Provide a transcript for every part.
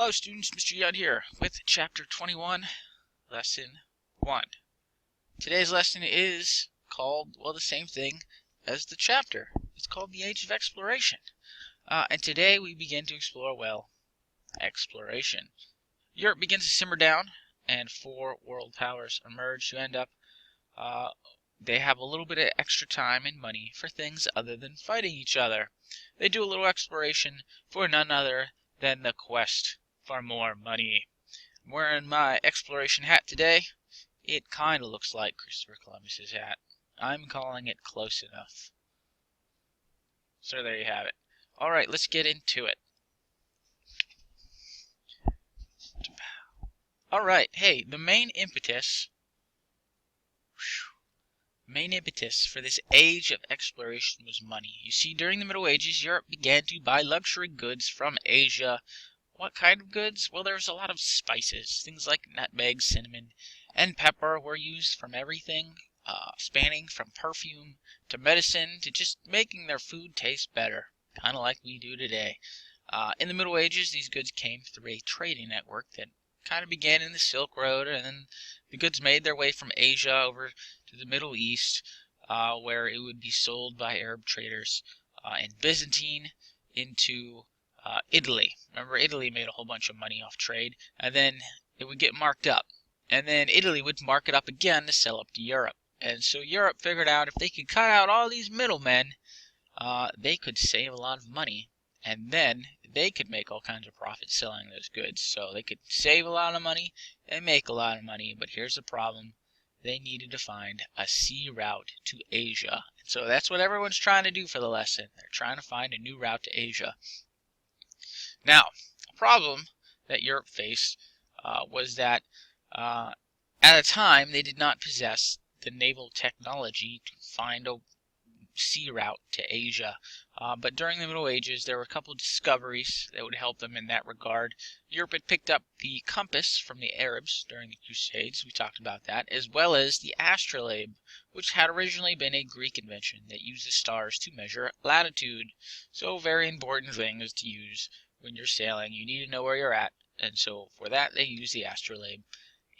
Hello students, Mr. Yudd here with Chapter 21, Lesson 1. Today's lesson is called, well, the same thing as the chapter. It's called The Age of Exploration. And today we begin to explore, well, exploration. Europe begins to simmer down, and 4 world powers emerge to end up. They have a little bit of extra time and money for things other than fighting each other. They do a little exploration for none other than the quest for more money. I'm wearing my exploration hat today. It kind of looks like Christopher Columbus's hat. I'm calling it close enough. So there you have it. Alright, let's get into it. Alright, hey, the main impetus for this age of exploration was money. You see, during the Middle Ages, Europe began to buy luxury goods from Asia. What kind of goods? Well, there was a lot of spices. Things like nutmeg, cinnamon, and pepper were used from everything, spanning from perfume to medicine to just making their food taste better, kind of like we do today. In the Middle Ages, these goods came through a trading network that kind of began in the Silk Road, and then the goods made their way from Asia over to the Middle East, where it would be sold by Arab traders, and Byzantine into Italy. Remember, Italy made a whole bunch of money off trade, and then it would get marked up. And then Italy would mark it up again to sell up to Europe. And so Europe figured out if they could cut out all these middlemen, they could save a lot of money. And then they could make all kinds of profit selling those goods. So they could save a lot of money and make a lot of money. But here's the problem. They needed to find a sea route to Asia. And so that's what everyone's trying to do for the lesson. They're trying to find a new route to Asia. Now, a problem that Europe faced was that at a time they did not possess the naval technology to find a sea route to Asia. But during the Middle Ages, there were a couple of discoveries that would help them in that regard. Europe had picked up the compass from the Arabs during the Crusades. We talked about that, as well as the astrolabe, which had originally been a Greek invention that used the stars to measure latitude. So, very important thing is to use when you're sailing. You need to know where you're at, and so for that they use the astrolabe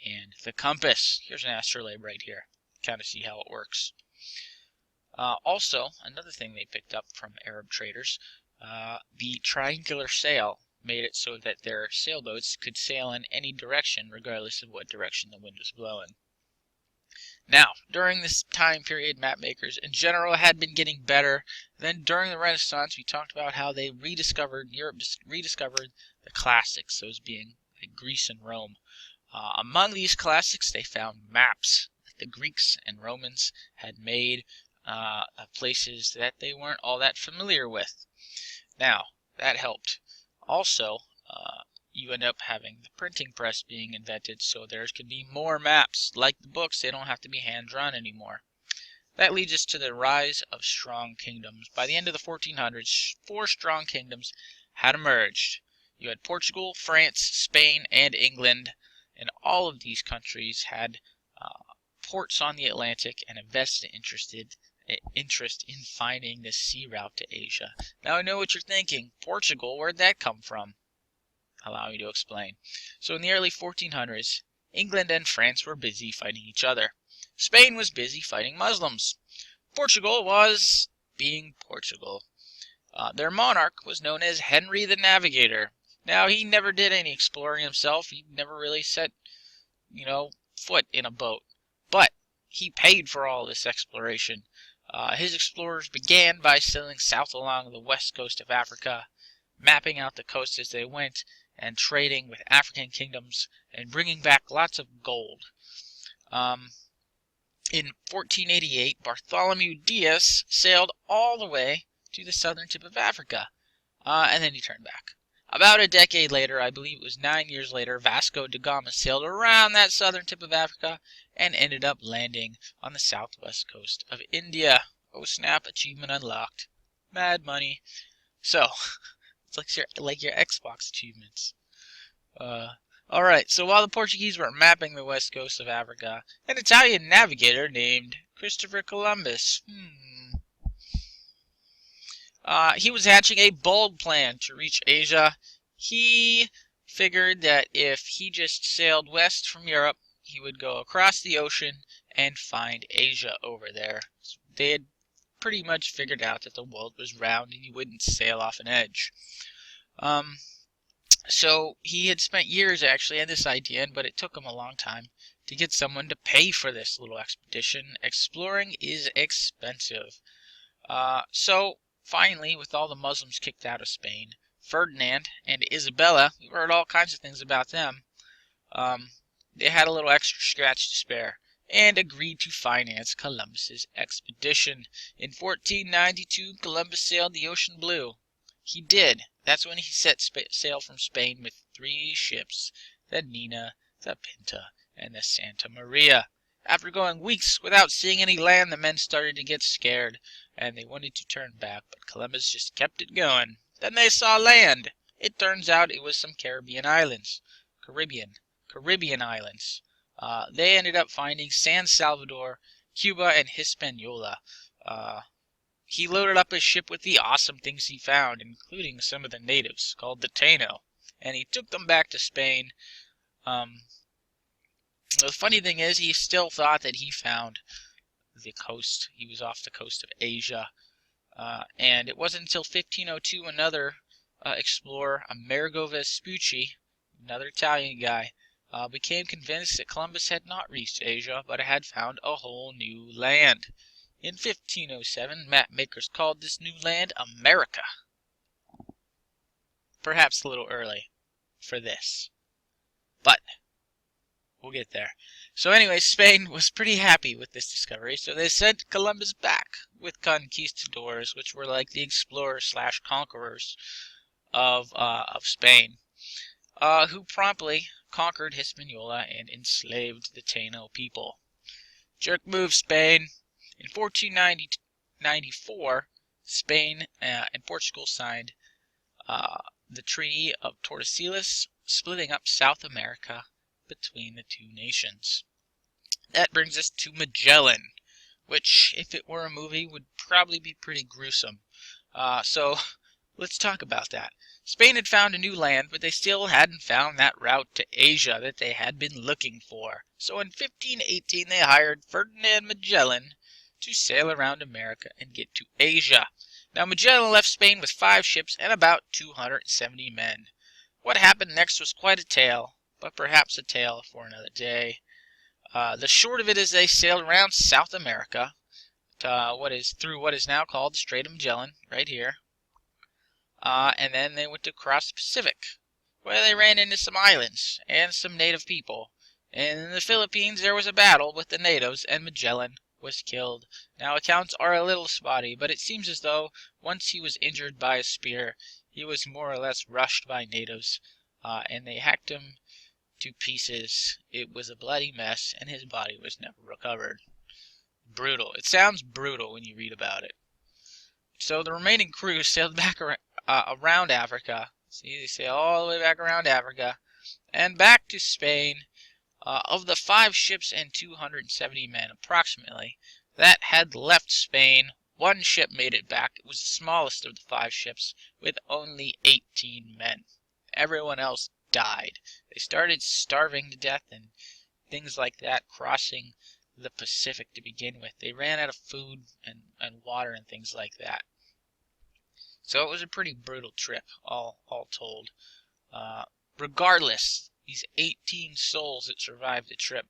and the compass. Here's an astrolabe right here. Kind of see how it works. Also, another thing they picked up from Arab traders, the triangular sail made it so that their sailboats could sail in any direction regardless of what direction the wind was blowing. Now, during this time period, map makers in general had been getting better. Then during the Renaissance, we talked about how Europe rediscovered the classics, those being like Greece and Rome. Among these classics, they found maps that the Greeks and Romans had made of places that they weren't all that familiar with. Now, that helped. Also, you end up having the printing press being invented, so there can be more maps. Like the books, they don't have to be hand-drawn anymore. That leads us to the rise of strong kingdoms. By the end of the 1400s, 4 strong kingdoms had emerged. You had Portugal, France, Spain, and England, and all of these countries had ports on the Atlantic and a vested interest in finding the sea route to Asia. Now I know what you're thinking. Portugal, where'd that come from? Allow me to explain. So in the early 1400s, England and France were busy fighting each other. Spain was busy fighting Muslims. Portugal was being Portugal. Their monarch was known as Henry the Navigator. Now, he never did any exploring himself. He never really set, foot in a boat. But he paid for all this exploration. His explorers began by sailing south along the west coast of Africa, mapping out the coast as they went, and trading with African kingdoms and bringing back lots of gold. In 1488, Bartholomew Diaz sailed all the way to the southern tip of Africa, and then he turned back. About a decade later, I believe it was 9 years later, Vasco da Gama sailed around that southern tip of Africa and ended up landing on the southwest coast of India. Oh snap, achievement unlocked. Mad money. So, it's like your Xbox achievements. Alright, so while the Portuguese were mapping the west coast of Africa, an Italian navigator named Christopher Columbus he was hatching a bold plan to reach Asia. He figured that if he just sailed west from Europe, he would go across the ocean and find Asia over there. They had pretty much figured out that the world was round and you wouldn't sail off an edge. So he had spent years actually on this idea, but it took him a long time to get someone to pay for this little expedition. Exploring is expensive. So finally, with all the Muslims kicked out of Spain, Ferdinand and Isabella, we heard all kinds of things about them, they had a little extra scratch to spare and agreed to finance Columbus's expedition. In 1492, Columbus sailed the ocean blue. He did. That's when he set sail from Spain with 3 ships, the Nina, the Pinta, and the Santa Maria. After going weeks without seeing any land, the men started to get scared, and they wanted to turn back, but Columbus just kept it going. Then they saw land. It turns out it was some Caribbean islands. Caribbean islands. They ended up finding San Salvador, Cuba, and Hispaniola. He loaded up his ship with the awesome things he found, including some of the natives, called the Taino, and he took them back to Spain. The funny thing is, he still thought that he found the coast. He was off the coast of Asia. And it wasn't until 1502 another explorer, Amerigo Vespucci, another Italian guy, became convinced that Columbus had not reached Asia, but had found a whole new land. In 1507, map makers called this new land America. Perhaps a little early for this, but we'll get there. So anyway, Spain was pretty happy with this discovery, so they sent Columbus back with conquistadors, which were like the explorers/conquerors of Spain, who promptly conquered Hispaniola and enslaved the Taino people. Jerk move, Spain. In 1494, Spain and Portugal signed the Treaty of Tordesillas, splitting up South America between the two nations. That brings us to Magellan, which, if it were a movie, would probably be pretty gruesome. So let's talk about that. Spain had found a new land, but they still hadn't found that route to Asia that they had been looking for. So in 1518, they hired Ferdinand Magellan to sail around America and get to Asia. Now, Magellan left Spain with 5 ships and about 270 men. What happened next was quite a tale, but perhaps a tale for another day. The short of it is they sailed around South America through what is now called the Strait of Magellan, right here. And then they went across the Pacific, where they ran into some islands and some native people. And in the Philippines there was a battle with the natives, and Magellan was killed. Now, accounts are a little spotty, but it seems as though once he was injured by a spear, he was more or less rushed by natives, and they hacked him to pieces. It was a bloody mess, and his body was never recovered. Brutal. It sounds brutal when you read about it. So the remaining crew sailed back around Africa. See, they sailed all the way back around Africa and back to Spain. Of the 5 ships and 270 men, approximately, that had left Spain, 1 ship made it back. It was the smallest of the 5 ships, with only 18 men. Everyone else died. They started starving to death and things like that, crossing the Pacific to begin with. They ran out of food and water and things like that. So it was a pretty brutal trip, all told. Regardless, these 18 souls that survived the trip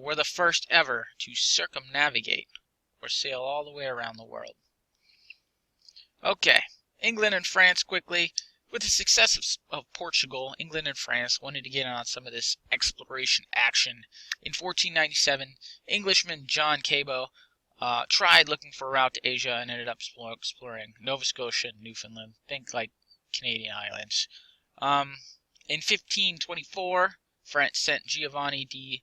were the first ever to circumnavigate, or sail all the way around the world. Okay, England and France quickly. With the success of Portugal, England and France wanted to get on some of this exploration action. In 1497, Englishman John Cabot tried looking for a route to Asia and ended up exploring Nova Scotia and Newfoundland. Think like Canadian islands. In 1524, France sent Giovanni da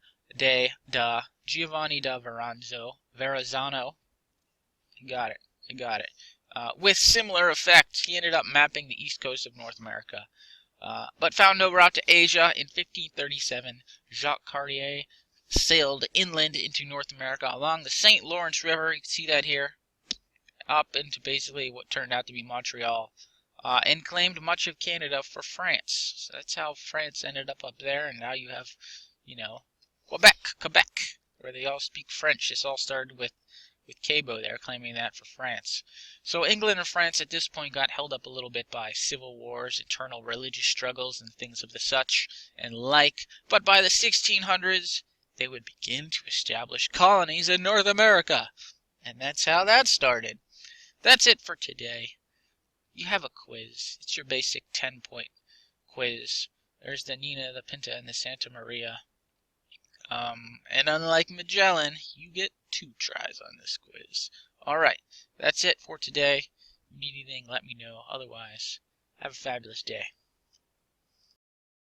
Verrazzano. You got it. With similar effect, he ended up mapping the east coast of North America, but found no route to Asia. In 1537, Jacques Cartier sailed inland into North America along the St. Lawrence River. You can see that here, up into basically what turned out to be Montreal. and claimed much of Canada for France. So that's how France ended up there, and now you have, Quebec, where they all speak French. This all started with Cabo there, claiming that for France. So England and France at this point got held up a little bit by civil wars, internal religious struggles, and things of the such and like. But by the 1600s, they would begin to establish colonies in North America. And that's how that started. That's it for today. You have a quiz. It's your basic 10-point quiz. There's the Nina, the Pinta, and the Santa Maria. And unlike Magellan, you get 2 tries on this quiz. Alright, that's it for today. If you need anything, let me know. Otherwise, have a fabulous day.